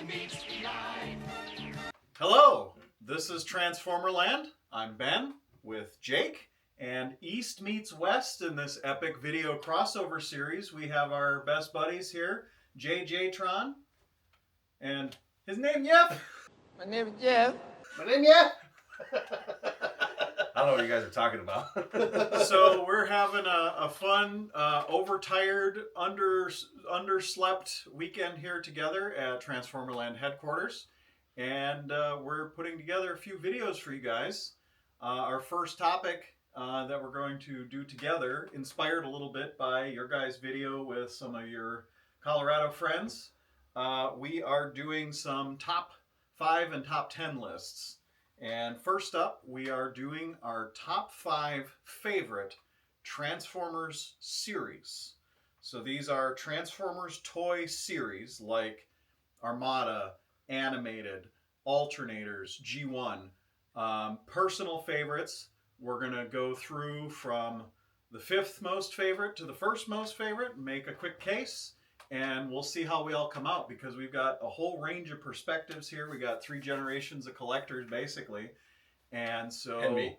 meets line. Hello, this is Transformerland. I'm Ben with Jake, and East meets West in this epic video crossover series. We have our best buddies here, JJ Tron, and his name Yep. My name is Jeff. My name, yeah. I don't know what you guys are talking about. So we're having a fun, overtired, underslept weekend here together at Transformerland headquarters. And we're putting together a few videos for you guys. Our first topic that we're going to do together, inspired a little bit by your guys' video with some of your Colorado friends. We are doing some top 5 and top 10 lists. And first up, we are doing our top 5 favorite Transformers series. So these are Transformers toy series like Armada, Animated, Alternators, G1. Personal favorites, we're going to go through from the 5th most favorite to the 1st most favorite, make a quick case, and we'll see how we all come out because we've got a whole range of perspectives here. We got 3 generations of collectors basically. And so... And me.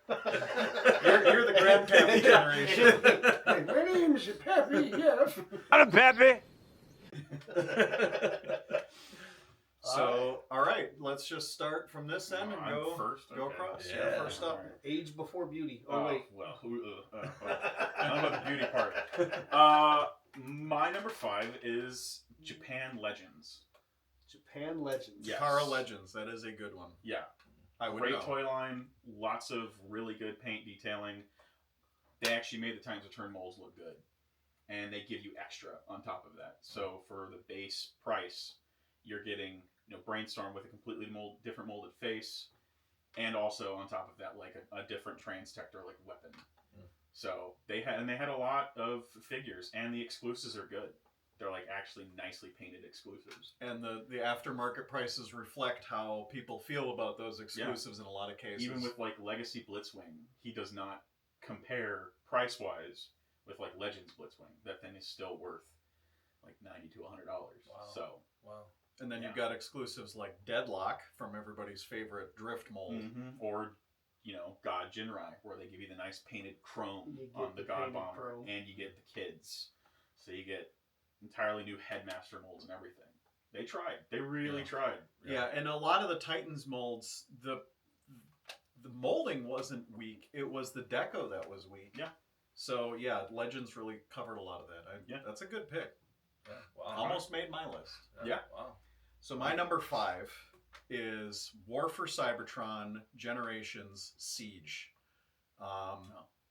you're the grandpappy generation. Hey, my name's Pappy, yes. I'm Peppy. So, all right, let's just start from this end and go first. go Okay. across. Yeah. You're first up. Age before beauty. Oh, wait. Well, none about the beauty part. My number 5 is Japan Legends. Japan Legends. Yes. Kara Legends, that is a good one. Yeah, I would great know. toy line. Lots of really good paint detailing. They actually made the Times of Turn molds look good, and they give you extra on top of that. So for the base price, you're getting Brainstorm with a completely different molded face, and also on top of that, like a different Transtector like weapon. So they had a lot of figures, and the exclusives are good. They're like actually nicely painted exclusives. And the aftermarket prices reflect how people feel about those exclusives in a lot of cases. Even with like Legacy Blitzwing, he does not compare price wise with like Legends Blitzwing. That thing is still worth like $90 to $100. Wow. So Wow. and then you've got exclusives like Deadlock from everybody's favorite drift mold. or God Jinrai, where they give you the nice painted chrome You get on the the God painted Bomber, chrome. and you get the kids. So you get entirely new Headmaster molds and everything. They tried. They really tried. Yeah, and a lot of the Titans molds, the molding wasn't weak. It was the deco that was weak. Yeah. So yeah, Legends really covered a lot of that. That's a good pick. Yeah. Wow. Almost made my list. Yeah. Wow. So my number 5 is War for Cybertron Generations Siege.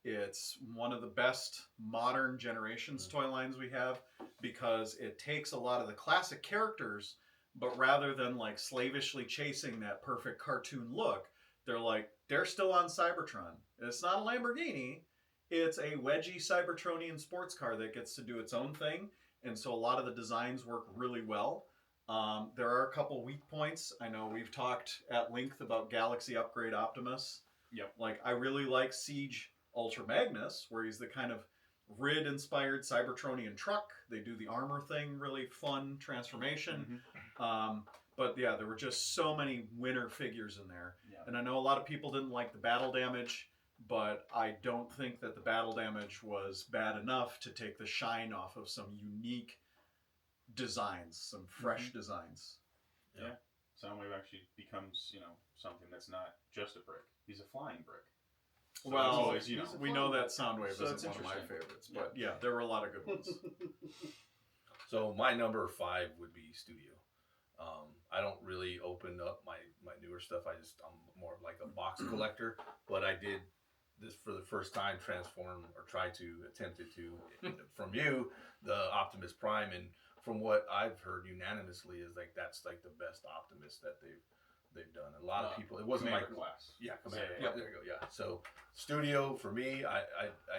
It's one of the best modern Generations toy lines we have because it takes a lot of the classic characters, but rather than like slavishly chasing that perfect cartoon look, they're still on Cybertron. It's not a Lamborghini, it's a wedgie Cybertronian sports car that gets to do its own thing, and so a lot of the designs work really well. There are a couple weak points. I know we've talked at length about Galaxy Upgrade Optimus. Yep. Like, I really like Siege Ultra Magnus, where he's the kind of Rid-inspired Cybertronian truck. They do the armor thing, really fun transformation. But yeah, there were just so many winner figures in there. Yeah. And I know a lot of people didn't like the battle damage, but I don't think that the battle damage was bad enough to take the shine off of some unique designs, some fresh designs. Yeah. Soundwave actually becomes, something that's not just a brick. He's a flying brick. So Well, it's always, we know that Soundwave So isn't it's one of my interesting. favorites, but yeah, there were a lot of good ones. So my number 5 would be Studio. I don't really open up my newer stuff. I'm more like a box collector, but I did this for the first time, transform or try to attempt it to from you, the Optimus Prime, and from what I've heard unanimously is like that's like the best Optimus that they've done. A lot of people, it wasn't Commander like class. Yeah, Commander. Yeah. There you go. Yeah. So Studio for me, I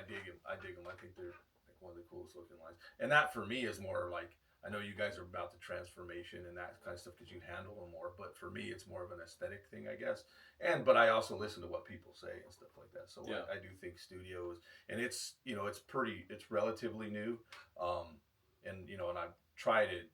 dig him. I dig them. I think they're like one of the coolest looking lines. And that for me is more like, I know you guys are about the transformation and that kind of stuff because you handle them more. But for me, it's more of an aesthetic thing, I guess. But I also listen to what people say and stuff like that. So Yeah. I do think Studio is, and it's it's relatively new. And I've tried it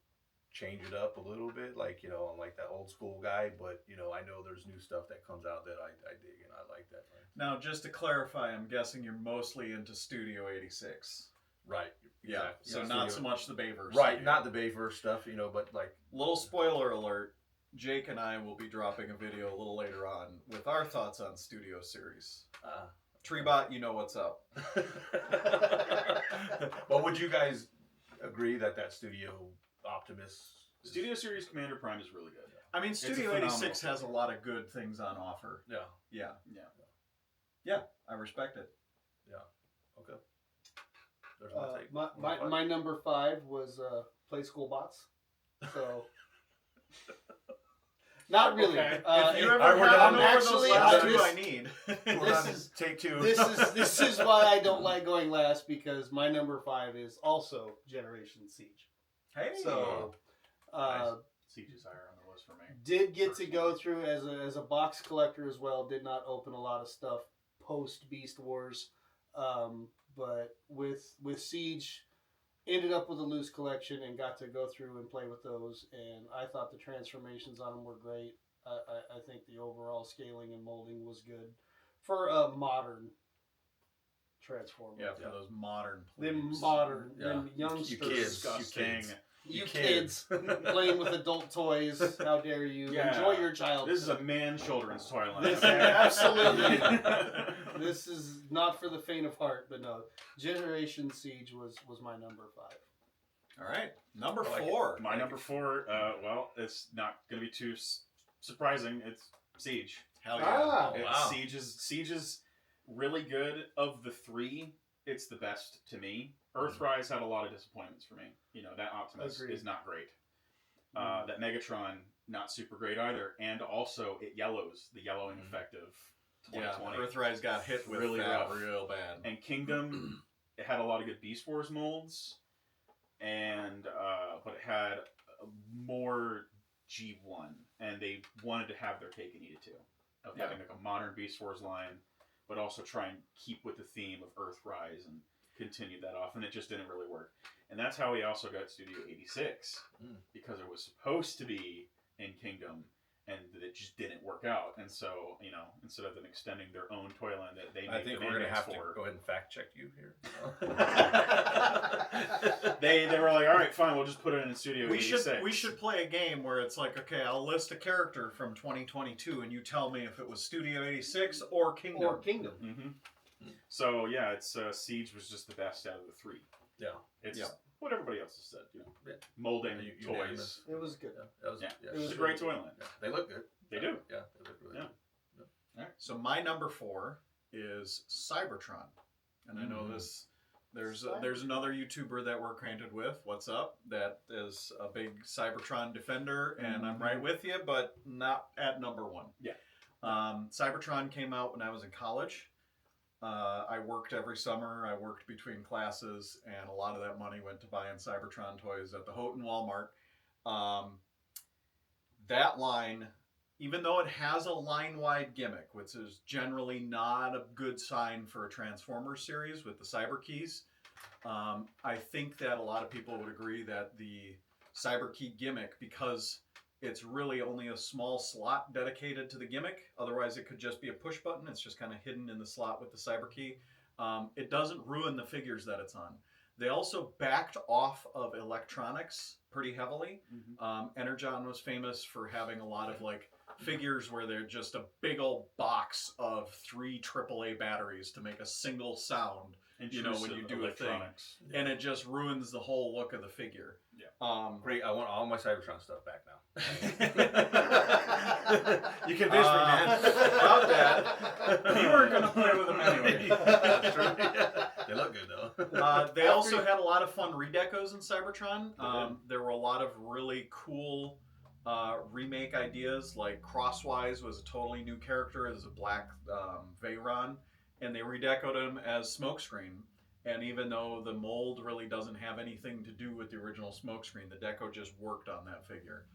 change it up a little bit. Like, you know, I'm like that old school guy, but you know, I know there's new stuff that comes out that I dig and I like that. Right? Now, just to clarify, I'm guessing you're mostly into Studio 86. Right. Yeah. Exactly. So Yeah, not Studio- so much the Bayverse. Right, studio. not the Bayverse stuff, you know, but like Little spoiler alert. Jake and I will be dropping a video a little later on with our thoughts on Studio Series. Treebot, you know what's up. But would you guys agree that Studio Optimus is- Studio Series Commander Prime is really good. I mean, a Studio phenomenal 86 has a lot of good things on offer. Yeah. Yeah. Yeah. Yeah, I respect it. Okay. There's my take. My number 5 was Play School Bots. So. Not really. Okay. If you ever Alright, we're have done. over Actually, those last I two just- I need. We're this on is- take 2. This is why I don't like going last, because my number 5 is also Generation Siege. Hey. So, Nice. Siege is higher on the list for me. did get to go through as a box collector as well. Did not open a lot of stuff post Beast Wars, but with Siege, ended up with a loose collection and got to go through and play with those. And I thought the transformations on them were great. I think the overall scaling and molding was good for a modern transformer. Yeah, for those modern Them plebes. modern, Yeah. them You youngsters. kids. Disgusting. You You kids playing with adult toys. How dare you? Yeah. Enjoy your childhood. This is a man children's toy line. This- okay? absolutely. This is not for the faint of heart, but no. Generation Siege was my number 5. All right. Number I like it. 4. My number 4, well, it's not going to be too surprising. It's Siege. Hell yeah. Ah. wow. Siege is really good. Of the 3, it's the best to me. Earthrise had a lot of disappointments for me. You know, that Optimus Agreed. is not great. That Megatron, not super great either. And also, it yellows, the yellowing effect of Yeah, 2020. Earthrise got hit with Really that rough. real bad. And Kingdom, it had a lot of good Beast Wars molds, and but it had more G1, and they wanted to have their cake and eat it too, of Yeah. having like a modern Beast Wars line, but also try and keep with the theme of Earthrise and continue that off, and it just didn't really work. And that's how we also got Studio 86, because it was supposed to be in Kingdom, and it just didn't work out. And so, you know, instead of them extending their own toy line that they I made think the we're gonna Maniacs have to for, go ahead and fact check you here. they were like, all right, fine, we'll just put it in Studio We 86. should play a game where it's like, okay, I'll list a character from 2022, and you tell me if it was Studio 86 or Kingdom. Or Kingdom. Mm-hmm. So yeah, it's Siege was just the best out of the 3. Yeah. It's Yeah. what everybody else has said, you know, Yeah. molding You- toys. unanimous. It was good. Yeah, that was, Yeah. yeah. It was It's a great toy line. Yeah. They look good. They do. Yeah, they look really Yeah. good. So my number 4 is Cybertron, and I know Mhm. this. There's another YouTuber that we're acquainted with. What's up? That is a big Cybertron defender, and I'm right with you, but not at number 1. Yeah. Cybertron came out when I was in college. I worked every summer. I worked between classes, and a lot of that money went to buying Cybertron toys at the Houghton Walmart. That line, even though it has a line-wide gimmick, which is generally not a good sign for a Transformers series with the Cyber Keys, I think that a lot of people would agree that the Cyber Key gimmick, because it's really only a small slot dedicated to the gimmick, otherwise it could just be a push button, it's just kind of hidden in the slot with the Cyber Key, it doesn't ruin the figures that it's on. They also backed off of electronics pretty heavily. Energon was famous for having a lot of like figures where they're just a big old box of 3 AAA batteries to make a single sound, you know, when you do a thing, electronics. and it just ruins the whole look of the figure. Yeah. Great. I want all my Cybertron stuff back now. You convinced me, man. About that. You weren't gonna play with them anyway. That's true. They look good though. They also had a lot of fun redecos in Cybertron. There were a lot of really cool remake ideas, like Crosswise was a totally new character as a black Veyron, and they redecoed him as Smokescreen. And even though the mold really doesn't have anything to do with the original Smokescreen, the deco just worked on that figure.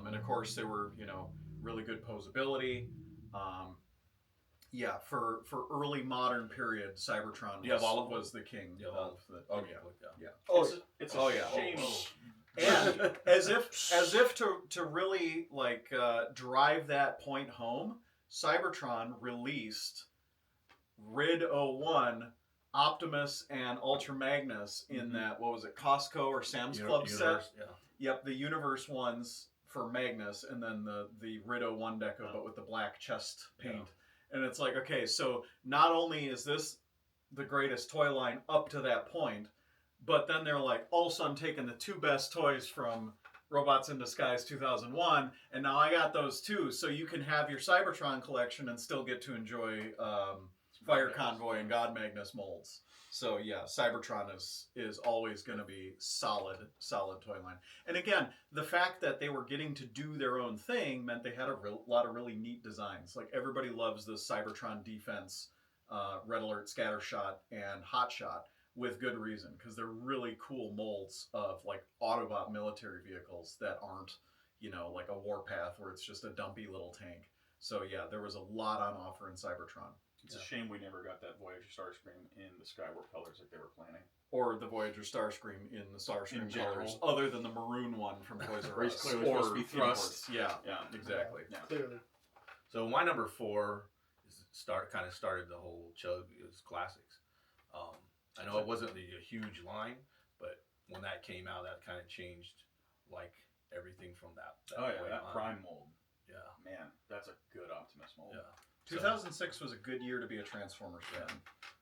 And of course, there were, you know, really good posability. Yeah, for early modern period, Cybertron You have all of was the king You have all of the. Oh yeah. yeah. Oh, It's a Oh, yeah. shame. And as if to really like drive that point home, Cybertron released Rid 01, Optimus, and Ultra Magnus in that, what was it, Costco or Sam's Club set? Yeah. Yep, the Universe ones for Magnus, and then the Rid 01 deco, but with the black chest paint. And it's like, okay, so not only is this the greatest toy line up to that point, but then they're like, also I'm taking the two best toys from Robots in Disguise 2001, and now I got those too, so you can have your Cybertron collection and still get to enjoy Fire Convoy and God Magnus molds. So yeah, Cybertron is always going to be solid toy line. And again, the fact that they were getting to do their own thing meant they had a lot of really neat designs. Like everybody loves the Cybertron Defense, Red Alert, Scattershot, and Hotshot with good reason, because they're really cool molds of like Autobot military vehicles that aren't, you know, like a Warpath where it's just a dumpy little tank. So yeah, there was a lot on offer in Cybertron. It's a shame we never got that Voyager Starscream in the Skywarp colors like they were planning. Or the Voyager Starscream in the Starscream In general. colors, other than the maroon one from Toys R Where he's Us. clearly supposed to be thrust. Yeah, Yeah, exactly. Yeah. Clearly. So my number 4 is started the whole chug is classics. I know it wasn't a huge line, but when that came out, that kind of changed like everything from that Oh yeah, point that on. Prime mold. Yeah, Man, that's a good Optimus mold. yeah. 2006 was a good year to be a Transformers fan.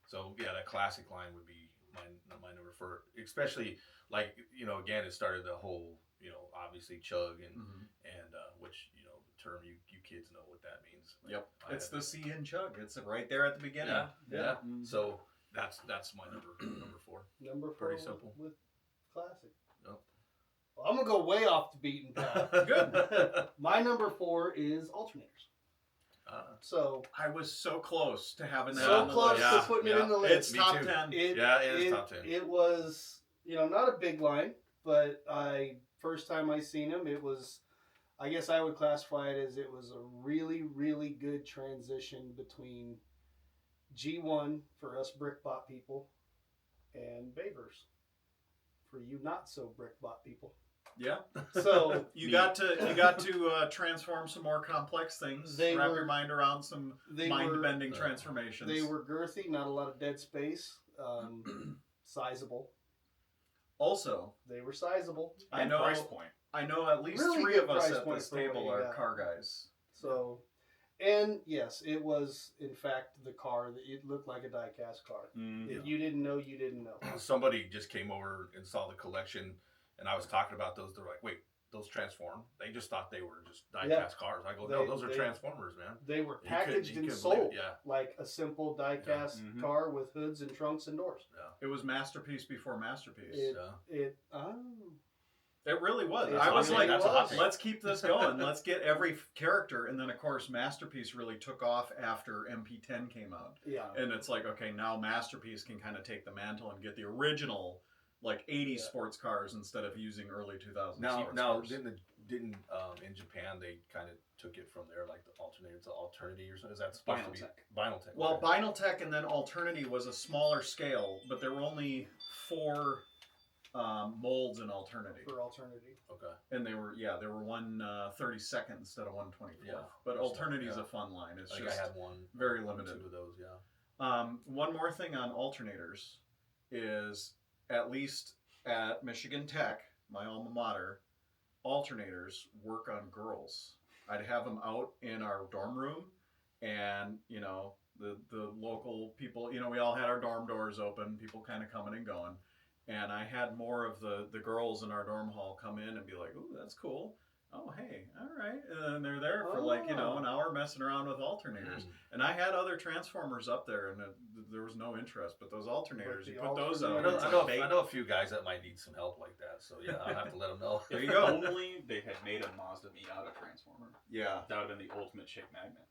So yeah, that classic line would be my number 4, especially like, you know, again, it started the whole, you know, obviously chug and which, you know, the term you kids know what that means. Like, Yep, I it's had- the C in chug. It's right there at the beginning. Yeah. Mhm. So that's my number 4. Number 4 Pretty simple. with classic. Yep. Well, I'm gonna go way off the beaten path. Good. My number 4 is alternators. So I was so close to having that so on the close list. to putting it in the list. It's Me top too. 10. Yeah, it is top 10. It was, you know, not a big line, but first time I seen him, it was, I guess I would classify it as it was a really, really good transition between G1 for us Brickbot people and Bayverse for you not so Brickbot people. Yeah. So You got to transform some more complex things. They wrap were- your mind around some they mind-bending were- transformations. they were girthy, not a lot of dead space, sizable. Also, They were sizable. I And know price point. I know at least Really 3 good of us price at point this for what table you are got. car guys. So, and yes, it was in fact the car that it looked like a die-cast car. If you didn't know, you didn't know. Somebody just came over and saw the collection, and I was talking about those. They're like, "Wait, those transform?" They just thought they were just die-cast cars. I go, "No, those are Transformers, man." They were You packaged couldn't and believe it, sold yeah. like a simple die-cast Mhm. car with hoods and trunks and doors. It was masterpiece before masterpiece. It, Yeah. It really was. It's I was really like, that's a hot take. let's keep this going. Let's get every character. And then, of course, Masterpiece really took off after MP10 came out. Yeah. And it's like, okay, now Masterpiece can kind of take the mantle and get the original, like, 80s Yeah. sports cars instead of using early 2000s Now, sports now, cars. didn't in Japan they kind of took it from there, like the alternator to Alternity or something? Is that supposed to be Vinyltech. Vinyltech? Well, okay. Vinyltech and then Alternity was a smaller scale, but there were only 4 molds in Alternity. For alternative. Okay. And there were 1/32 instead of 1/24. Yeah. But That's Alternity is yeah. a fun line. It's Like just I had one, very one or limited. two of those, yeah. One more thing on alternators is, at least at Michigan Tech, my alma mater, alternators work on girls. I'd have them out in our dorm room, and you know the local people. You know, we all had our dorm doors open, people kind of coming and going, and I had more of the girls in our dorm hall come in and be like, "Ooh, that's cool. Oh, hey, all right." And then they're there for like, you know, an hour messing around with alternators. And I had other Transformers up there, and there was no interest. But those alternators, But the you put those out. I alternators- know, it's I, like know, bait. I know a few guys that might need some help like that, so yeah, I'll have to let them know. There you If go. only they had made a Mazda Miata Transformer. Yeah, That would have been the ultimate chick magnet.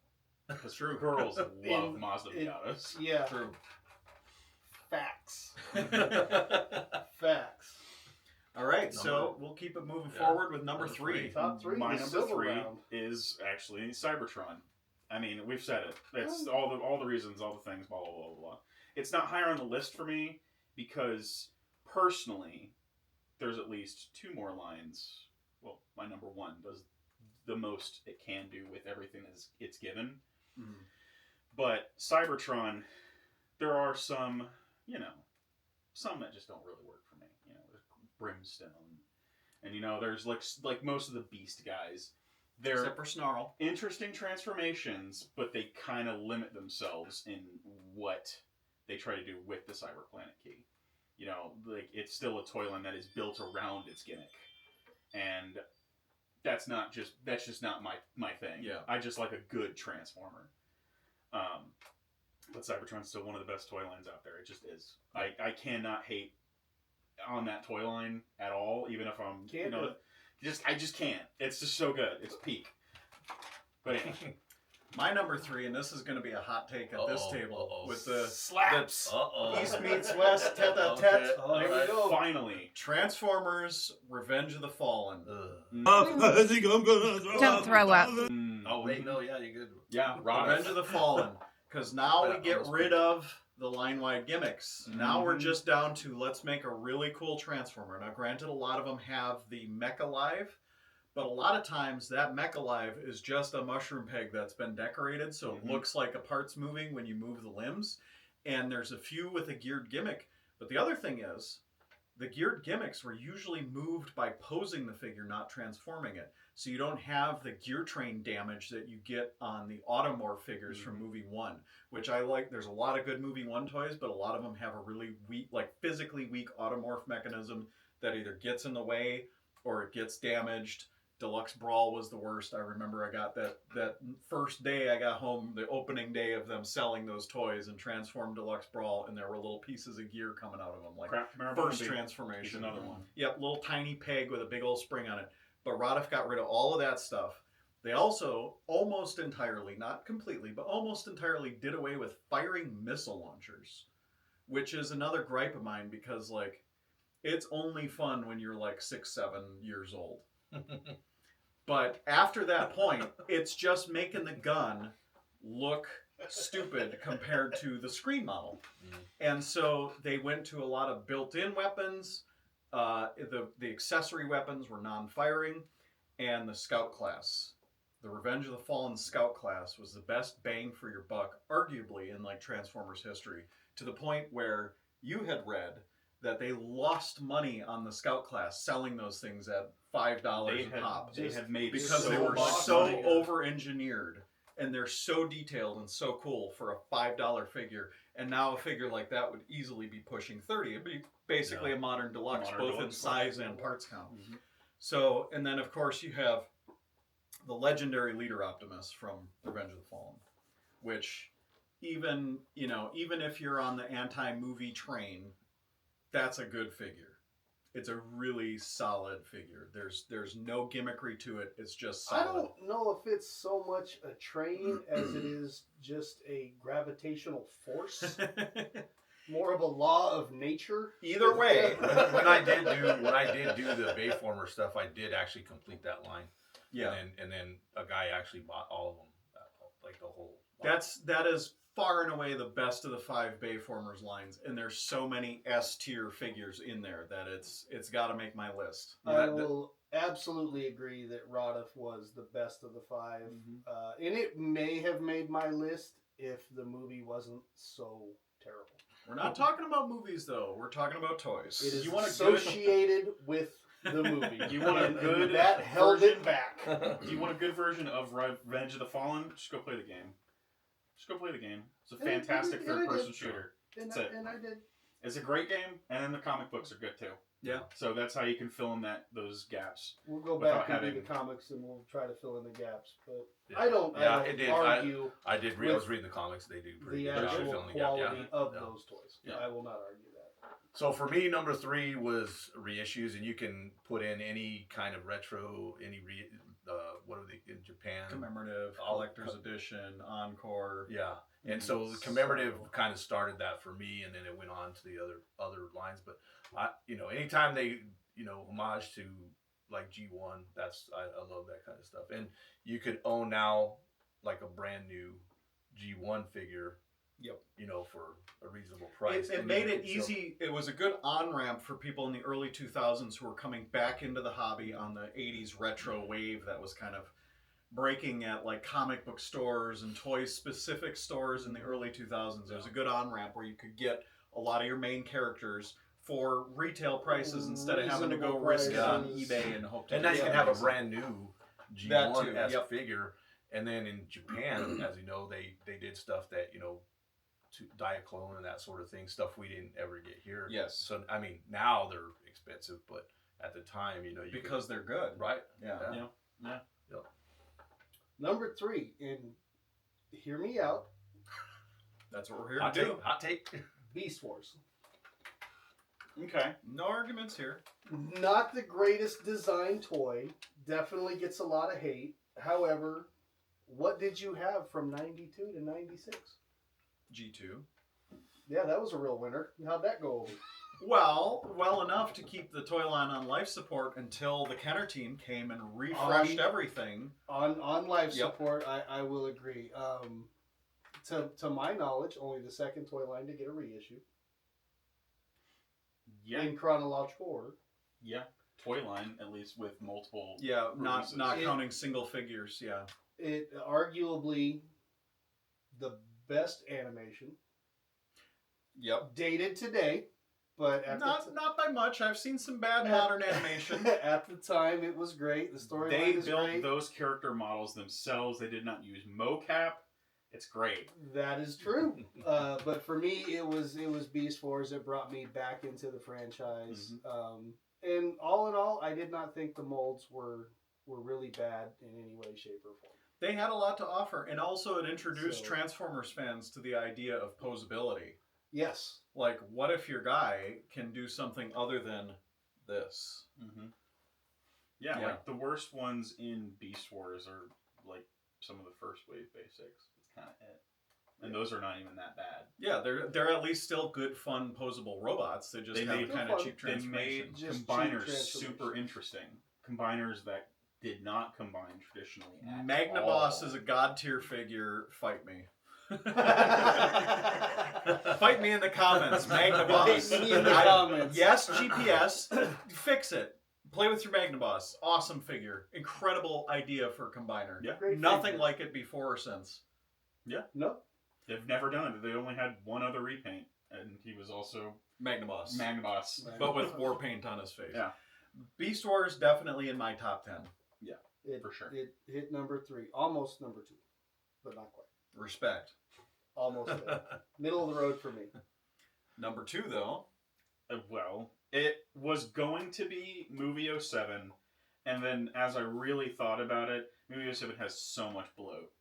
Because True. girls love In- Mazda it- Miatas. Yeah. true. Facts. Facts. All right, so we'll keep it moving Yeah. forward with number Number 3. Top 3. My the number silver 3 round. is actually Cybertron. I mean, we've said it. It's all the reasons, all the things, blah blah blah blah. It's not higher on the list for me because personally, there's at least 2 more lines. Well, my number 1 does the most it can do with everything it's given. Mhm. But Cybertron, there are some, some that just don't really work for me. There's Brimstone, and there's like most of the Beast guys. They're Except for Snarl. interesting transformations, but they kind of limit themselves in what they try to do with the Cyber Planet Key. Like it's still a toy line that is built around its gimmick, and that's just not my thing. Yeah. I just like a good Transformer. But Cybertron's still one of the best toy lines out there. It just is. I cannot hate on that toy line at all, even if I'm I just can't. It's just so good. It's peak. But anyway. My number 3, and this is going to be a hot take at this table with the slaps. East meets West, tete-a-tete. Oh, here we go. Finally. Transformers: Revenge of the Fallen. Don't throw up. Oh wait, no, yeah, you're good. Yeah, Revenge of the Fallen. Because now we get rid of the line-wide gimmicks. Now we're just down to let's make a really cool Transformer. Now, granted, a lot of them have the Mecha Live, but a lot of times that Mecha Live is just a mushroom peg that's been decorated, so it looks like a part's moving when you move the limbs. And there's a few with a geared gimmick. But the other thing is, the geared gimmicks were usually moved by posing the figure, not transforming it. So you don't have the gear train damage that you get on the Automorph figures from Movie 1, which I like. There's a lot of good Movie 1 toys, but a lot of them have a really weak, like physically weak Automorph mechanism that either gets in the way or it gets damaged. Deluxe Brawl was the worst. I remember I got that first day I got home, the opening day of them selling those toys, and transformed Deluxe Brawl, and there were little pieces of gear coming out of them, like first transformation. Another one. Yep, little tiny peg with a big old spring on it. But Roddiff got rid of all of that stuff. They also almost entirely, not completely, but almost entirely did away with firing missile launchers, which is another gripe of mine because, like, it's only fun when you're like 6, 7 years old. But after that point, it's just making the gun look stupid compared to the screen model. And so they went to a lot of built-in weapons. The accessory weapons were non-firing, and the Scout class. The Revenge of the Fallen Scout class was the best bang for your buck, arguably, in like Transformers history, to the point where you had read that they lost money on the Scout class selling those things at $5 a pop. They had made Because so they were much so money. over-engineered, and they're so detailed and so cool for a $5 figure. And now a figure like that would easily be pushing 30. It'd be basically a modern deluxe, Modern both in deluxe. size and parts count. So, and then of course you have the legendary Leader Optimus from Revenge of the Fallen, which even if you're on the anti-movie train, that's a good figure. It's a really solid figure. There's no gimmickry to it. It's just solid. I don't know if it's so much a train as it is just a gravitational force. More of a law of nature. Either way. when I did do the Bayformer stuff, I did actually complete that line. Yeah. And then a guy actually bought all of them, like the whole line. That is far and away the best of the 5 Bayformers lines, and there's so many S tier figures in there that it's got to make my list. I will absolutely agree that Roddiff was the best of the 5, and it may have made my list if the movie wasn't so terrible. We're not talking about movies though. We're talking about toys. It is You want a associated with the movie. You want a and good that held version? it back. Do you want a good version of Revenge of the Fallen? Just go play the game. Just go play the game. It's a And I did, fantastic and I did. third-person shooter. And That's it. I did. It's a great game, and then the comic books are good too. Yeah. So that's how you can fill in those gaps. We'll go Without back and do having- the comics, and we'll try to fill in the gaps. But Yeah. I don't it did. argue I did read. I was reading the comics. They do pretty the good job actual filling the gap. quality Yeah. of Yeah. those toys. Yeah. I will not argue that. So for me, number 3 was reissues, and you can put in any kind of retro, what are they in Japan? Commemorative, collector's edition, encore. Yeah, and so the commemorative kind of started that for me, and then it went on to the other lines. But anytime they homage to like G1, I love that kind of stuff. And you could own now like a brand new G1 figure Yep. You know, for a reasonable price. It And made you it could still- easy. It was a good on-ramp for people in the early 2000s who were coming back into the hobby on the 80s retro wave that was kind of breaking at like comic book stores and toy-specific stores in the early 2000s. It was a good on-ramp where you could get a lot of your main characters for retail prices instead of having to go Reasonable risk it on prices. eBay and hope to And now you get can have a something. brand new That G1 too, as yep. figure. And then in Japan, as you know, they did stuff that, you know, to Diaclone and that sort of thing, stuff we didn't ever get here. Yes. So, I mean, now they're expensive, but at the time, you know, you Because they're good. could, right? Yeah. Yeah. Number 3, and hear me out, That's what we're here Hot to do. take. Hot take. Beast Wars. Okay. No arguments here. Not the greatest design toy. Definitely gets a lot of hate. However, what did you have from 92 to 96? G2. Yeah, that was a real winner. How'd that go over? Well enough to keep the toy line on life support until the Kenner team came and refreshed everything. On life Yep. support, I will agree. To my knowledge, only the second toy line to get a reissue Yeah. in chronological order. Yeah. Toy line, at least with multiple. Yeah, not Releases. not It- counting single figures. Yeah, It arguably the best animation yep. dated today, but at Not by much. I've seen some bad Yeah. modern animation. at the time it was great. The storyline They is built great. those character models themselves. They did not use mocap. It's great. That is true. But for me, it was Beast Wars that brought me back into the franchise. And all in all, I did not think the molds were really bad in any way, shape, or form. They had a lot to offer, and also it introduced So- Transformers fans to the idea of posability. Yes. Like, what if your guy can do something other than this? Mm-hmm. Yeah, Yeah. like the worst ones in Beast Wars are like some of the first wave basics. It's kind of it, and those are not even that bad. Yeah, they're at least still good, fun, posable robots. They just They have made- kind of fun. cheap They made transformation. Just cheap combiners transformation. super interesting. Combiners that did not combine traditionally. At Magnaboss all. is a god tier figure. Fight me. Fight me in the comments, Magnaboss. Fight me in the comments. Yes, GPS. Fix it. Play with your Magnaboss. Awesome figure. Incredible idea for a combiner. Yeah. Great Nothing figure. like it before or since. No. They've never done it. They only had one other repaint, and he was also Magnaboss. Magnaboss. But with war paint on his face. Yeah. Beast Wars definitely in my top 10. It, For sure. It hit number 3, almost number 2, but not quite. Respect. Almost there. Middle of the road for me. Number 2, though. Well, it was going to be Movie 07, and then as I really thought about it, Movie 07 has so much bloat.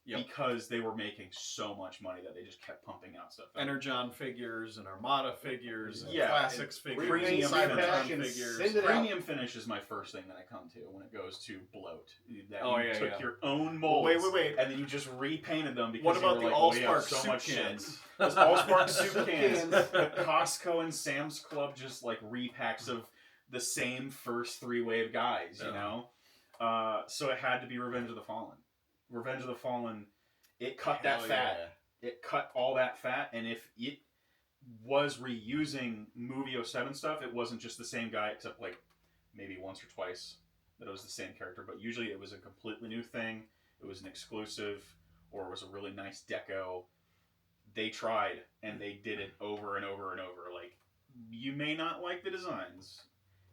Yep. Because they were making so much money that they just kept pumping out stuff. Energon figures and Armada figures and Yeah, classics and figures, premium Cybertron repack and figures. send it out. Premium finish is my first thing that I come to when it goes to bloat. That Oh, you yeah, took yeah. your own molds, Wait. and then you just repainted them because What you about were the like, All we have Spark so soup much cans? shit. Those All Spark soup Soup cans. cans. Costco and Sam's Club just like repacks of the same first 3 wave guys, you Yeah. know. So it had to be Revenge of the Fallen. Revenge of the Fallen. It cut that Hell fat. yeah. It cut all that fat, and if it was reusing Movie 07 stuff, it wasn't just the same guy, except like maybe once or twice that it was the same character. But usually it was a completely new thing. It was an exclusive, or it was a really nice deco. They tried, and they did it over and over and over. Like, you may not like the designs,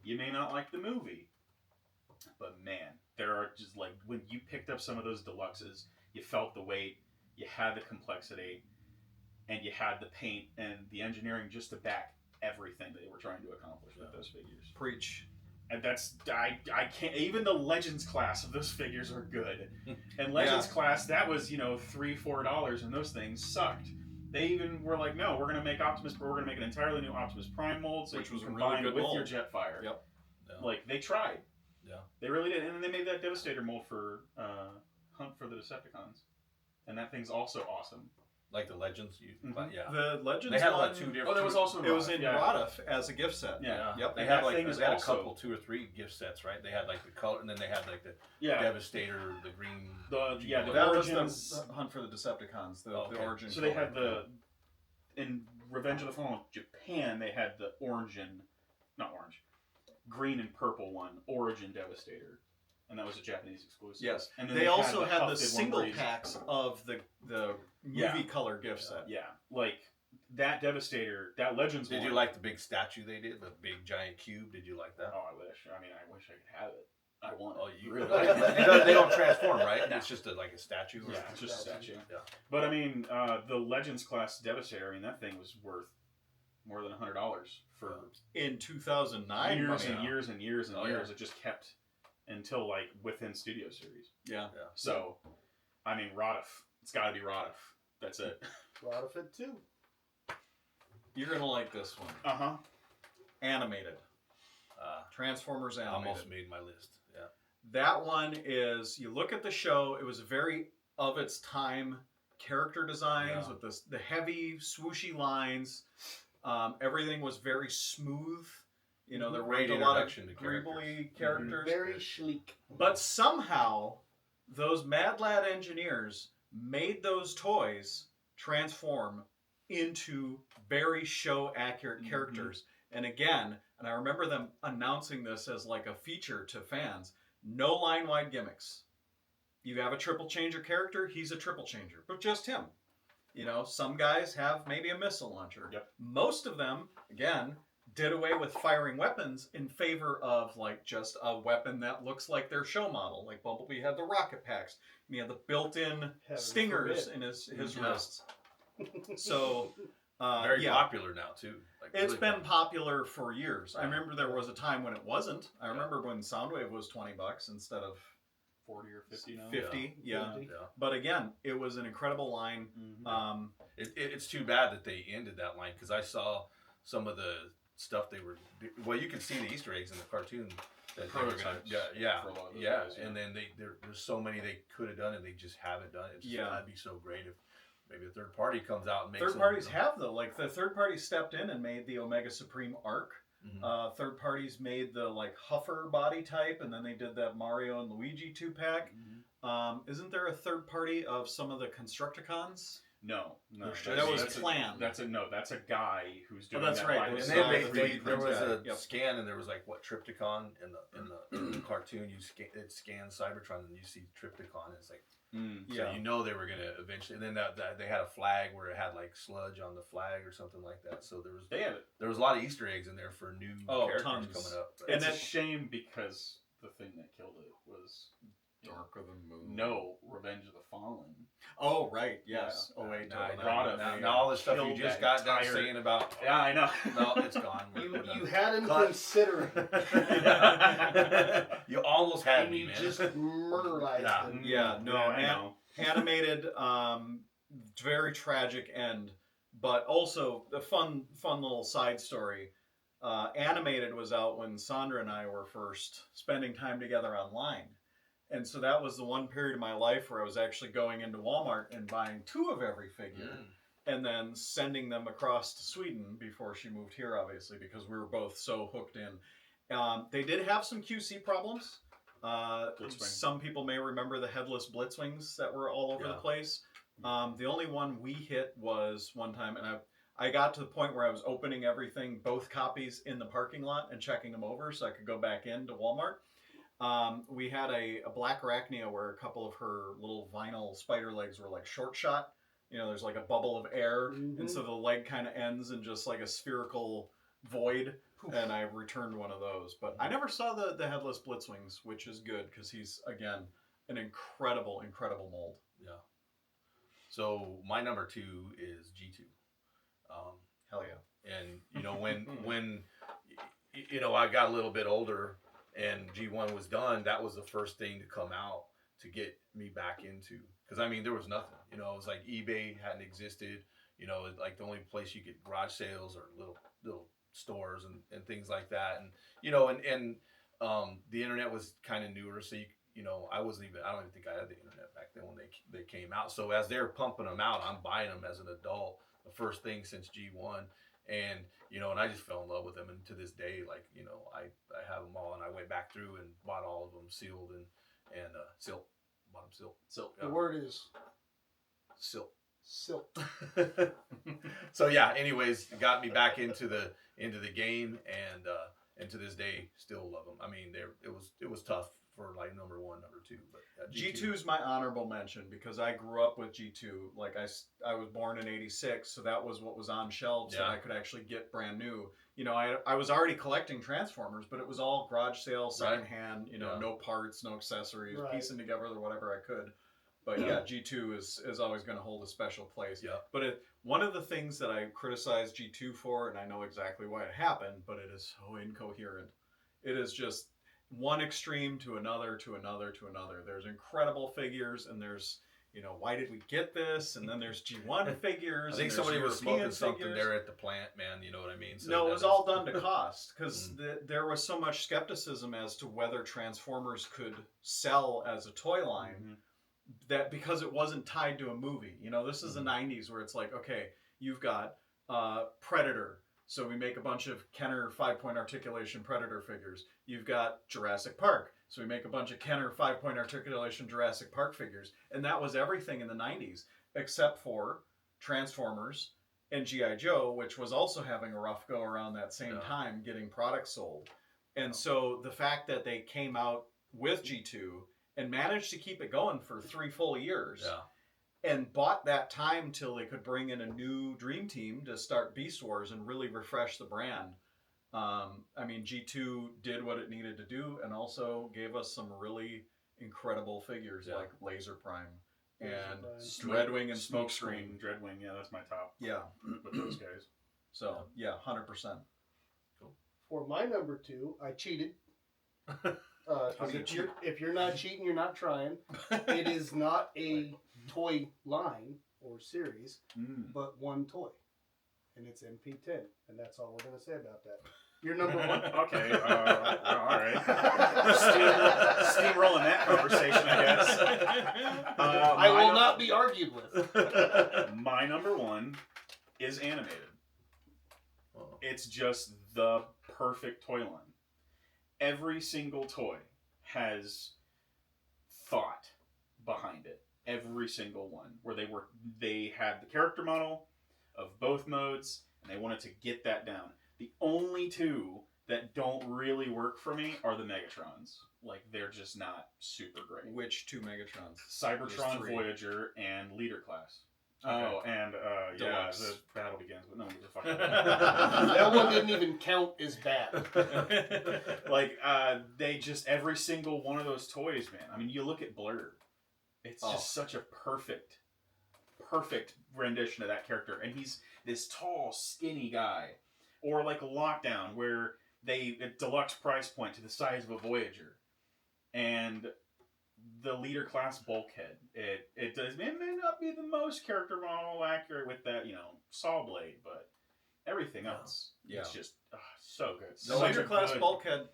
you may not like the movie, but man, there are just like when you picked up some of those deluxes, you felt the weight, you had the complexity, and you had the paint and the engineering just to back everything they were trying to accomplish with those figures. Preach. And that's I can't, even the Legends class of those figures are good. And Legends class, that was, you know, $3-4, and those things sucked. They even were like, no, we're gonna make Optimus, but we're gonna make an entirely new Optimus Prime mold, so Which you was can a really combine good with mold. your Jetfire. Yep. Yeah. Like, they tried. Yeah. They really did. And then they made that Devastator mold for Hunt for the Decepticons. And that thing's also awesome. Like the Legends, yeah. The Legends They had one, like two different. Oh, there was also it was in yeah. Radif as a gift set. Yeah. Yep. They And had that like thing is they had also- a couple, 2 or 3 gift sets, right? They had like the color, and then they had like the Yeah. Devastator, the green. The That Origins. was the Hunt for the Decepticons, the Okay. origin. So they color. had in Revenge of the Fallen Japan, they had the green and purple one, Origin Devastator, and that was a Japanese exclusive. Yes, and then they also the had the Hufted single one where packs of the Yeah. movie color gift set. yeah, like that Devastator, that Legends Did one. you like the big statue they did, the big giant cube? Did you like that? Oh, I wish. I mean, I wish I could have it. I want it. Oh, you really. they don't transform, right? No. It's just like a statue. Or Yeah, it's just a statue. Yeah. But I mean, the Legends class Devastator. I mean, that thing was worth more than $100 for In 2009, years money. and years and years and Oh, years. yeah. It just kept until like within Studio Series. Yeah. So, I mean, Radif. It's got to be Radif. That's it. Rodifit too. You're gonna like this one. Uh-huh. Animated. Transformers animated. Almost made my list. Yeah. That one is, you look at the show, it was a very of its time character designs Yeah. with the heavy swooshy lines. Everything was very smooth. You know, there Great weren't a lot of introduction to characters. greebly characters. Very sleek. But somehow, those Mad Lad engineers made those toys transform into very show accurate characters. And again, and I remember them announcing this as like a feature to fans, no line wide gimmicks. You have a triple changer character, he's a triple changer, but just him. You know, some guys have maybe a missile launcher. Yep. Most of them, again, did away with firing weapons in favor of like just a weapon that looks like their show model. Like Bumblebee had the rocket packs, and he had the built-in Heaven stingers forbid. in his Yeah. wrists. So, Very yeah. popular now too. Like, It's really been popular for years. I Yeah. remember there was a time when it wasn't. I remember when Soundwave was $20 instead of 40 or 50 now. 50. Yeah. Yeah. But again, it was an incredible line. Mhm. It's too bad that they ended that line because I saw some of the stuff they were. Well, you can see the Easter eggs in the cartoon. That they were gonna, Prototypes yeah, for a lot of those yeah, guys, yeah. and then there's so many they could have done and they just haven't done it. It's just, Yeah. that'd be so great if maybe a third party comes out and makes Third them, parties have though. Like the third party stepped in and made the Omega Supreme arc. Mhm. Third parties made the like Huffer body type, and then they did that Mario and Luigi 2-pack. Isn't there a third party of some of the Constructicons? No. That was planned. That's a guy who's doing that's that right. by It was And himself. then the they, 3D there was printed. a Yep. scan, and there was like what Triptychon in the cartoon. It scans Cybertron, and you see Triptychon. And it's like Yeah. so you know they were gonna eventually. And then that they had a flag where it had like sludge on the flag or something like that. So They have it. there was a lot of Easter eggs in there for new Oh, characters tons. coming up. And It's a that- shame because the thing that killed it was Darker than Moon. no Revenge of the Fallen. Oh right, yes. Yeah. Oh wait, Now, no, Rada, now all the stuff you killed just that got done entire- saying about. Yeah, I know. No, it's gone. You, We're done. you had him Cut. considering. You almost had And me, you man. just murderized Yeah. him. Yeah, no, I know. animated, very tragic end, but also a fun little side story. Animated was out when Sandra and I were first spending time together online. And so that was the one period of my life where I was actually going into Walmart and buying 2 of every figure and then sending them across to Sweden before she moved here, obviously, because we were both so hooked in. They did have some QC problems. Blitzwing. Some people may remember the headless Blitzwings that were all over the Yeah. place. The only one we hit was one time, and I got to the point where I was opening everything, both copies, in the parking lot and checking them over so I could go back into Walmart. We had a Black Arachnia where a couple of her little vinyl spider legs were like short shot. You know, there's like a bubble of air, and so the leg kind of ends in just like a spherical void. And I returned one of those, but I never saw the headless Blitzwings, which is good because he's again an incredible mold. Yeah. So my number 2 is G2. Hell yeah! And you know when you know I got a little bit older and G1 was done, that was the first thing to come out to get me back into, because I mean there was nothing. You know, it was like eBay hadn't existed. You know, like the only place you get garage sales or little stores and things like that. And you know, and the internet was kind of newer, so you know, I don't even think I had the internet back then when they came out. So as they're pumping them out, I'm buying them as an adult, the first thing since G1. And, you know, and I just fell in love with them. And to this day, like, you know, I have them all, and I went back through and bought all of them sealed and silk. Bought them silk. Silk. The word is silk. silk. So yeah, anyways, it got me back into the game, and to this day still love them. I mean, it was tough for like number 1, number 2, but G2 is my honorable mention because I grew up with G2. Like I was born in '86, so that was what was on shelves that I could actually get brand new. You know, I was already collecting Transformers, but it was all garage sale, secondhand. You know, no parts, no accessories, piecing together whatever I could. But yeah, G2 is always going to hold a special place. Yeah. But one of the things that I criticized G2 for, and I know exactly why it happened, but it is so incoherent. It is just one extreme to another, to another, to another. There's incredible figures, and there's, you know, why did we get this? And then there's G1 figures. I think and somebody was smoking European something figures. there at the plant, man. You know what I mean? So No, it was all done to cost because there was so much skepticism as to whether Transformers could sell as a toy line that because it wasn't tied to a movie. You know, this is the 90s where it's like, okay, you've got Predator. So we make a bunch of Kenner 5-point articulation Predator figures. You've got Jurassic Park. So we make a bunch of Kenner 5-point articulation Jurassic Park figures. And that was everything in the 90s, except for Transformers and G.I. Joe, which was also having a rough go around that same time getting products sold. And so the fact that they came out with G2 and managed to keep it going for 3 full years and bought that time till they could bring in a new Dream Team to start Beast Wars and really refresh the brand. I mean, G2 did what it needed to do and also gave us some really incredible figures like Laser Prime and Dreadwing and Smokescreen. Dreadwing, yeah, that's my top. Yeah. With those guys. So, yeah, 100%. For my number 2, I cheated. How do you cheat? If you're not cheating, you're not trying. It is not a toy line or series, but one toy. And it's MP10. And that's all we're going to say about that. Your number 1? Okay, all right. Steamrolling that conversation, I guess. I will not be argued with. My number 1 is animated. It's just the perfect toy line. Every single toy has thought behind it. Every single one. Where they had the character model of both modes, and they wanted to get that down. The only 2 that don't really work for me are the Megatrons. Like, they're just not super great. Which 2 Megatrons? Cybertron, Voyager, and Leader Class. Okay. Oh, and Deluxe. the battle begins, but no one gives a fuck about That one didn't even count as bad. Like, they just, every single one of those toys, man. I mean, you look at Blur. It's just such a perfect rendition of that character. And he's this tall, skinny guy. Or like a Lockdown, where a deluxe price point to the size of a Voyager. And the Leader Class Bulkhead. It may not be the most character model accurate with that, you know, saw blade, but everything else, it's just so good. The Leader Class Bulkhead,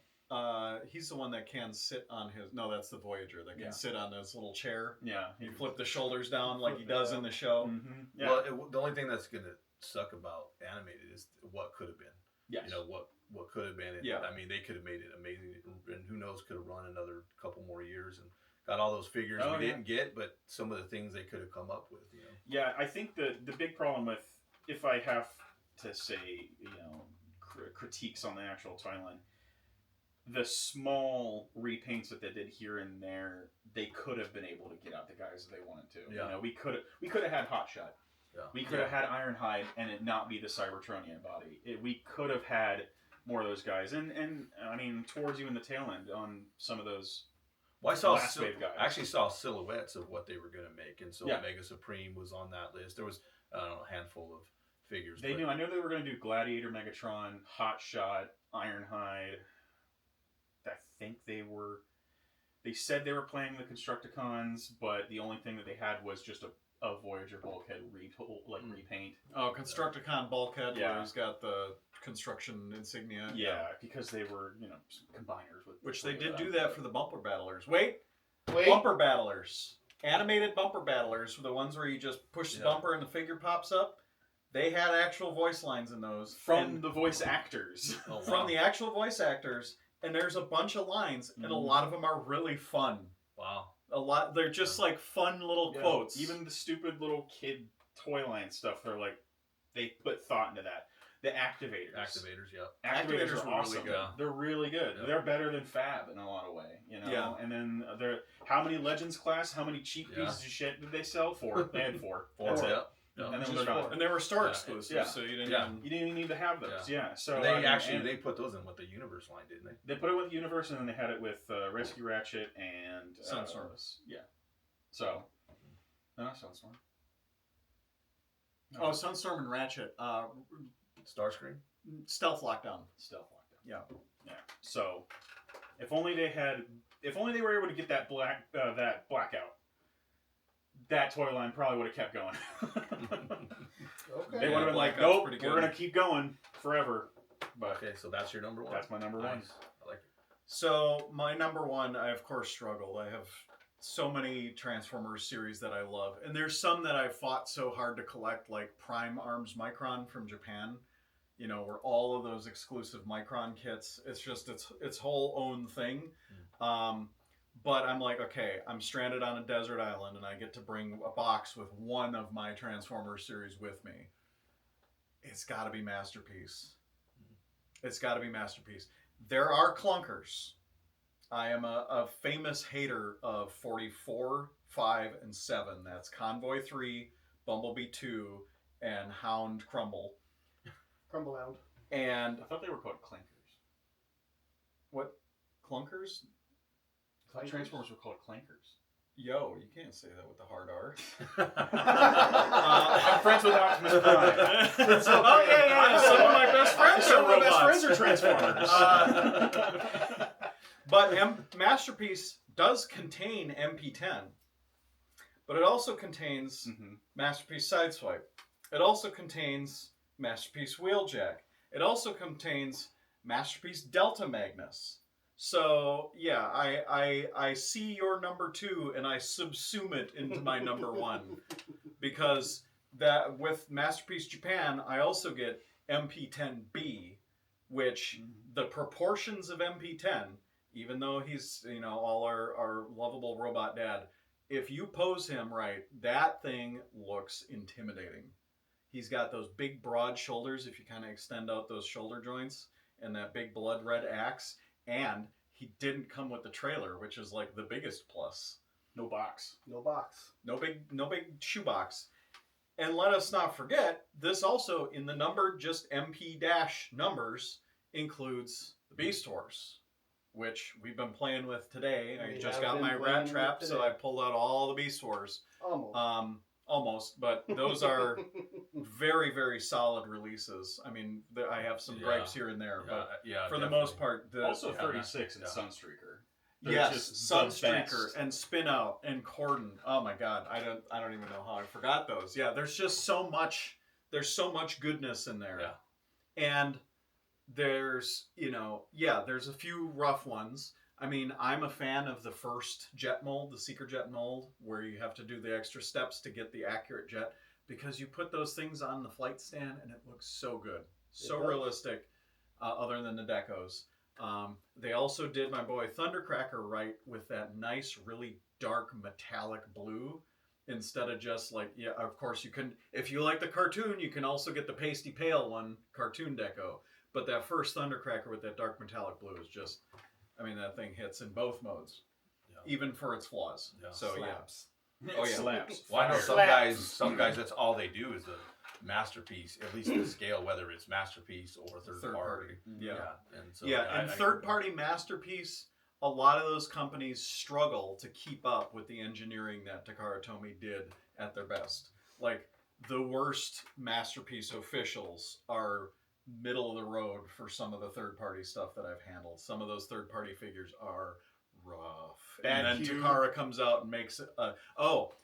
he's the one that can sit on his... No, that's the Voyager that can sit on his little chair. Yeah. He flip the shoulders down like he does in the show. Mm-hmm. Yeah. Well, the only thing that's going to suck about animated is what could have been. Yes. You know, what could have been. And, I mean, they could have made it amazing, and who knows, could have run another couple more years and got all those figures we didn't get, but some of the things they could have come up with, you know. Yeah, I think the big problem with, if I have to say, you know, critiques on the actual toy line, the small repaints that they did here and there, they could have been able to get out the guys that they wanted to. Yeah. You know, we could have had Hotshot. Yeah. We could have had Ironhide and it not be the Cybertronian body. We could have had more of those guys. And I mean, towards you in the tail end on some of those. Well, I actually saw silhouettes of what they were going to make, and so Yeah. Mega Supreme was on that list. There was I don't know, a handful of figures. I know they were going to do Gladiator, Megatron, Hotshot, Ironhide. I think they said they were playing the Constructicons, but the only thing that they had was just a Voyager bulkhead repaint. Oh, Constructicon Bulkhead, Yeah. where he's got the construction insignia. Yeah, because they were, you know, combiners with. Which they did do that for the Bumper Battlers. Wait, Wait. Bumper battlers. Animated bumper battlers, the ones where you just push the Yeah. bumper and the figure pops up. They had actual voice lines in those. From And the voice actors. Oh, from wow. the actual voice actors, and there's a bunch of lines, and a lot of them are really fun. Wow. They're just like fun little Yeah. quotes. Even the stupid little kid toy line stuff, they're like, they put thought into that. The activators. Activators, yeah. Activators Activators are were really awesome. good. They're really good. Yeah. They're better than Fab in a lot of way, you know. Yeah. And then how many Legends class? How many cheap Yeah. pieces of shit did they sell? 4. They had 4. That's Four, it. yeah. Yeah. And then Just they're done. 4. and they were store Yeah. exclusives, Yeah. so you didn't. Yeah. Even- You didn't even need to have those. Yeah. So They I mean, actually and they put those in with the Universe line, didn't they? they put it with Universe, and then they had it with Rescue Ratchet and Sunstorm. Yeah. So. No, not Sunstorm. No. Oh, Sunstorm and Ratchet. Starscream. Stealth Lockdown. Stealth Lockdown. Yeah. Yeah. So, if only they were able to get that that blackout, that toy line probably would have kept going. Okay. They Yeah, would have been like, Blackout's nope, pretty we're good. gonna keep going forever. But Okay, so that's your number one. that's my number one. Nice. I like it. So my number one, I of course struggled. I have so many Transformers series that I love, and there's some that I fought so hard to collect, like Prime Arms Micron from Japan. You know, where all of those exclusive Micron kits. It's just its whole own thing. But I'm like, okay, I'm stranded on a desert island, and I get to bring a box with one of my Transformers series with me. It's got to be Masterpiece. It's got to be Masterpiece. There are clunkers. I am a famous hater of 44, 5, and 7. That's Convoy 3, Bumblebee 2, and Hound Crumble. Crumble Hound. And I thought they were called clankers. what? Clunkers? I thought Transformers were called clankers. Yo, you can't say that with the hard R. I'm friends with Optimus Prime. Oh, yeah. Some of my best friends Some are of my best robots. friends are Transformers. But Masterpiece does contain MP10. But it also contains Mhm. Masterpiece Sideswipe. It also contains Masterpiece Wheeljack. It also contains Masterpiece Delta Magnus. So yeah, I see your number 2 and I subsume it into my number 1 because that with Masterpiece Japan I also get MP10B, which the proportions of MP10, even though he's all our lovable robot dad, if you pose him right, that thing looks intimidating. He's got those big broad shoulders if you kind of extend out those shoulder joints, and that big blood red axe. And he didn't come with the trailer, which is like the biggest plus. No box. No box. No big shoebox. And let us not forget, this also in the number just MP dash numbers includes the Beast Wars, which we've been playing with today. I We just have got been my playing rat with trap, so today. I pulled out all the Beast Wars. Almost. Almost, but those are very, very solid releases. I mean, I have some gripes here and there, but yeah, for the most part, Also yeah, 36 and yeah. Sunstreaker. They're yes, just the Sunstreaker best. and Spin Out and Corden. Oh my God, I don't even know how I forgot those. Yeah, there's just so much. There's so much goodness in there, and there's there's a few rough ones. I mean, I'm a fan of the first jet mold, the Seeker jet mold, where you have to do the extra steps to get the accurate jet, because you put those things on the flight stand and it looks so good, so does. realistic. Other than the decos. They also did my boy Thundercracker right with that nice, really dark metallic blue, instead of just like, of course you can, if you like the cartoon, you can also get the pasty pale one, cartoon deco. But that first Thundercracker with that dark metallic blue is just, I mean, that thing hits in both modes, even for its flaws. Yeah. So Slaps. Oh, yeah. Slaps. Well, I know Fire. some guys, that's all they do is the Masterpiece, at least the scale, whether it's Masterpiece or third party. Yeah. And so And third party Masterpiece, a lot of those companies struggle to keep up with the engineering that Takara Tomy did at their best. Like, the worst Masterpiece officials are middle of the road for some of the third party stuff that I've handled. Some of those third party figures are rough. Bad and then Hue. Takara comes out and makes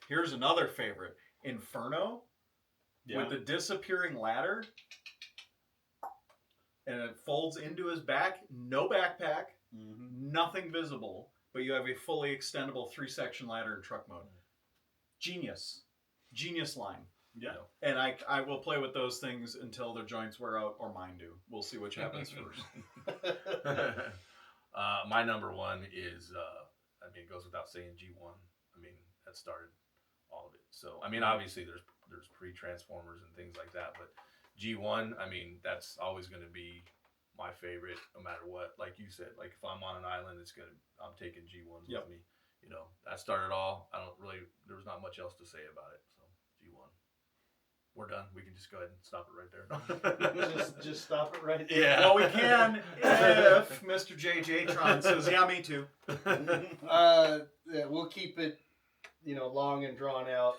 here's another favorite. Inferno with the disappearing ladder, and it folds into his back, no backpack, nothing visible, but you have a fully extendable 3-section ladder in truck mode. Genius line. Yeah. And I will play with those things until their joints wear out, or mine do. We'll see which happens first. My number one is, it goes without saying, G1. That started all of it. So, obviously there's pre-Transformers and things like that, but G1, that's always going to be my favorite, no matter what. Like you said, like if I'm on an island, I'm taking G1s with me. That started all. There was not much else to say about it. So G1. We're done. We can just go ahead and stop it right there. just stop it right there. Yeah. Well, we can if Mr. JJ Tron says, yeah, me too. Yeah, we'll keep it, long and drawn out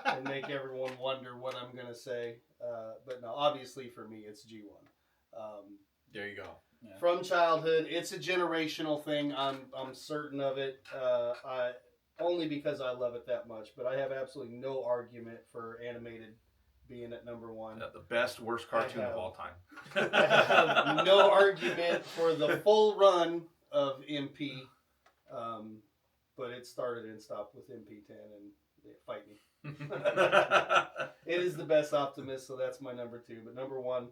and make everyone wonder what I'm going to say. But no, obviously for me, it's G1. There you go. Yeah. From childhood, it's a generational thing. I'm certain of it. Only because I love it that much. But I have absolutely no argument for animated being at number one. The best, worst cartoon of all time. I have no argument for the full run of MP. But it started and stopped with MP10 and fight me. It is the best Optimus, so that's my number 2. But number 1,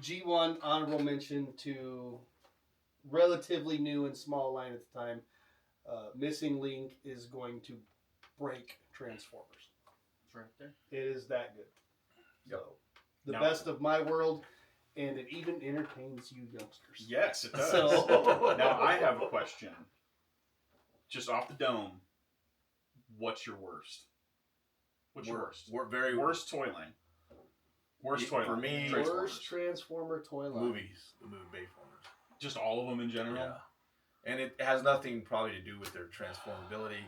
G1, honorable mention to relatively new and small line at the time. Missing Link is going to break Transformers. It's right there. It is that good. Yep. So, the Now- best of my world, and it even entertains you youngsters. Yes, it does. So- Now I have a question. Just off the dome, what's your worst? What's your worst? We're very Worst toy line. Worst toy for line. me, Transformers. Worst Transformer toy line. movies, the movie Bayformers. Just all of them in general. Yeah. And it has nothing probably to do with their transformability.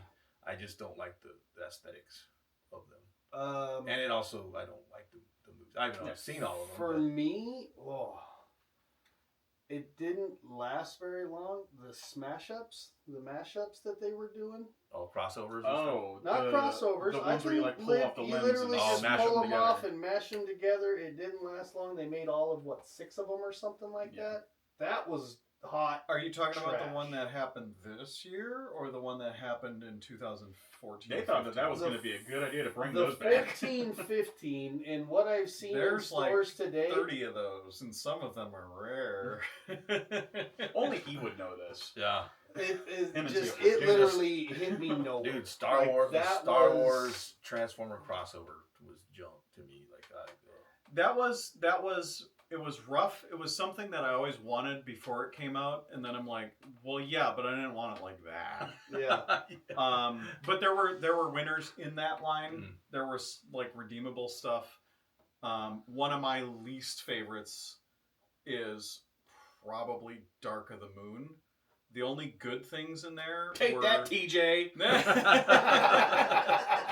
I just don't like the aesthetics of them. And it also, I don't like the movies. I've seen all of them. For but me, it didn't last very long. The mashups that they were doing. crossovers and Oh, Not crossovers. The I ones where you like pull off the you limbs literally and just mash pull them them together. off and mash them together. It didn't last long. They made all of 6 of them or something like Yeah. that. That was hot. Are you talking about Trash. the one that happened this year or the one that happened in 2014? They thought that was The going to be a good idea to bring The those back. 14-15 and what I've seen There's in stores today. 30 of those, and some of them are rare. Only he would know this. Yeah. It Him and just Theo. it literally hit me nowhere. Dude, Star Like, Wars, the that Star was- Wars Transformer crossover was junk to me. That was it was rough. It was something that I always wanted before it came out, and then I'm like, well, yeah, but I didn't want it like that. Yeah. But there were winners in that line. Mm. There was redeemable stuff. One of my least favorites is probably Dark of the Moon. The only good things in there Take were... that, TJ.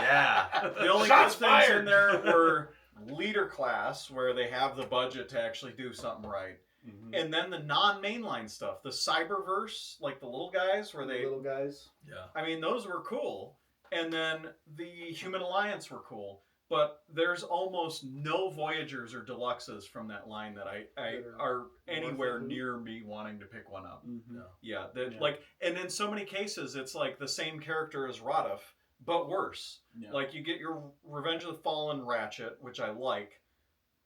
Yeah. The only Shots good things in fired! there were leader class, where they have the budget to actually do something right. Mhm. And then the non-mainline stuff, the Cyberverse, like the little guys, where they... Little guys. Yeah. I mean, those were cool. And then the Human Alliance were cool. But there's almost no Voyagers or Deluxes from that line that I That are anywhere worth it. near me wanting to pick one up. Mhm. Yeah, that Yeah. and in so many cases, it's like the same character as Radif, but worse. Yeah. Like you get your Revenge of the Fallen Ratchet, which I like,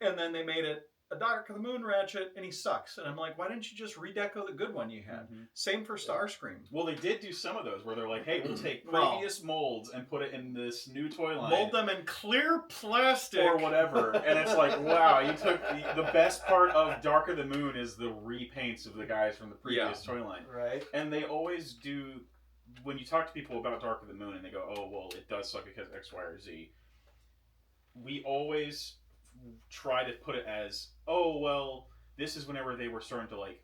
and then they made it a Dark of the Moon Ratchet, and he sucks. And I'm like, why didn't you just redeco the good one you had? Mhm. Same for Starscream. Well, they did do some of those where they're like, hey, we'll take Well- previous molds and put it in this new toy line. Mold them in clear plastic or whatever, and it's like, wow, you took the best part of Dark of the Moon is the repaints of the guys from the previous toy line, Right. and they always do. When you talk to people about Dark of the Moon, and they go, "Oh, well, it does suck because X, Y, or Z," we always try to put it as, "Oh, well, this is whenever they were starting to like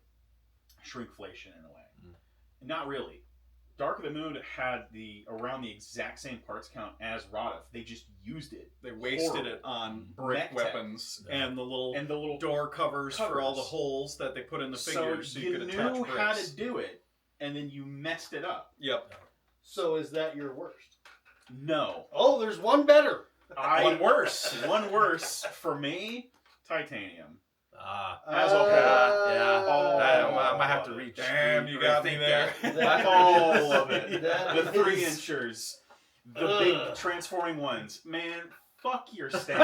shrinkflation in a way." Not really. Dark of the Moon had around the exact same parts count as Radif. They just used it. They wasted Horrible. it on brick Mech tech. weapons Yeah. and the little And the little door covers for all the Covers. holes that they put in the so figures so you could knew attach how bricks. to do it, and then you messed it up. Yep. So is that your worst? No, Oh, there's one better. one worse for me. Titanium. As all yeah. Oh, I might have to reach. Damn, you got me there. That- all of it. That The 3 is- inchers, the Ugh. big transforming ones. Man, fuck your stand.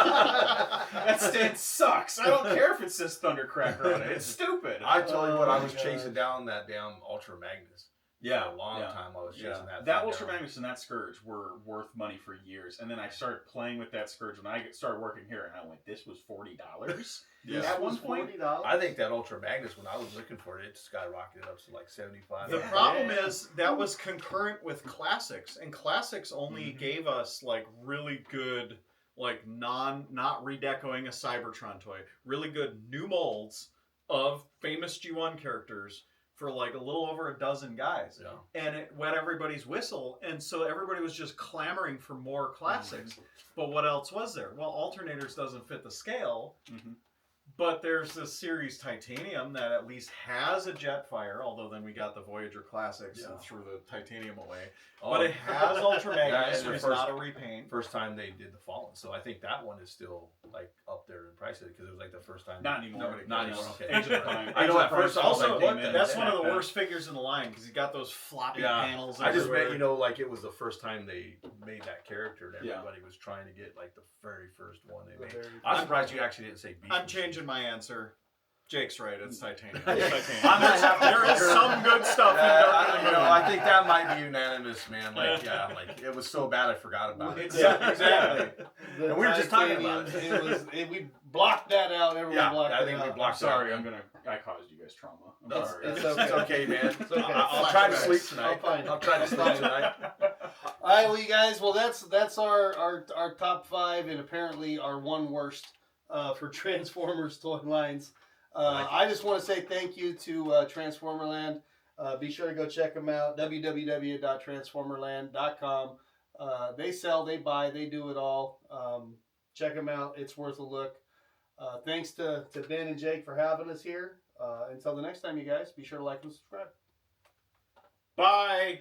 That stand sucks. I don't care if it says Thundercracker on it. It's stupid. I tell you what, I was Oh, chasing gosh. down that damn Ultra Magnus. Yeah, For a long yeah. time I was chasing Yeah. that. That thing Ultra down. Magnus and that Scourge were worth money for years, and then I started playing with that Scourge when I started working here, and I went, "This was $40." Yeah. At one point, $40. I think that Ultra Magnus, when I was looking for it, it skyrocketed up to like 75. The Yeah. problem is that was concurrent with Classics, and Classics only Mhm. gave us like really good, like not redecoing a Cybertron toy, really good new molds of famous G1 characters for like a little over a dozen guys. Yeah. And it wet everybody's whistle, and so everybody was just clamoring for more Classics. But what else was there? Well, Alternators doesn't fit the scale. Mhm. But there's this series Titanium that at least has a Jetfire, although then we got the Voyager Classics Yeah. and threw the Titanium away. Oh, But it has Ultra Yeah, Magnus, and the which is first- not a repaint. first time they did the Fallen, so I think that one is still like up there in price because it was like the first time. not anymore. Nobody Not cares. anymore. Okay. Age of Empire. I know at first I was Also, like, what the that's heck? one of the worst figures in the line because you got those floppy Yeah. panels. I just everywhere. meant, you know, like it was the first time they made that character, and Yeah. everybody was trying to get like the very first one they made. very I'm surprised you actually didn't say Beast I'm Machine. changing my answer. Jake's right. It's Titanium. Titanium. I'm gonna have to- there is some good stuff in Dark of the you know, Moon. I think that might be unanimous, man. Like, yeah, like it was so bad I forgot about it. Yeah, exactly. The And we were just talking about Titanium, we blocked that out. Everyone Yeah, blocked I that think we out. blocked I'm sorry. I caused you guys trauma. I'm No, sorry. it's it's okay, man. It's okay. I'll try to sleep tonight. I'll find I'll try to sleep Fine. tonight. All right, well, you guys. Well, that's our top 5, and apparently our one worst for Transformers toy lines. I just want to say thank you to Transformerland. Be sure to go check them out. www.transformerland.com. They sell, they buy, they do it all. Check them out. It's worth a look. Thanks to Ben and Jake for having us here. Until the next time, you guys, be sure to like and subscribe. Bye.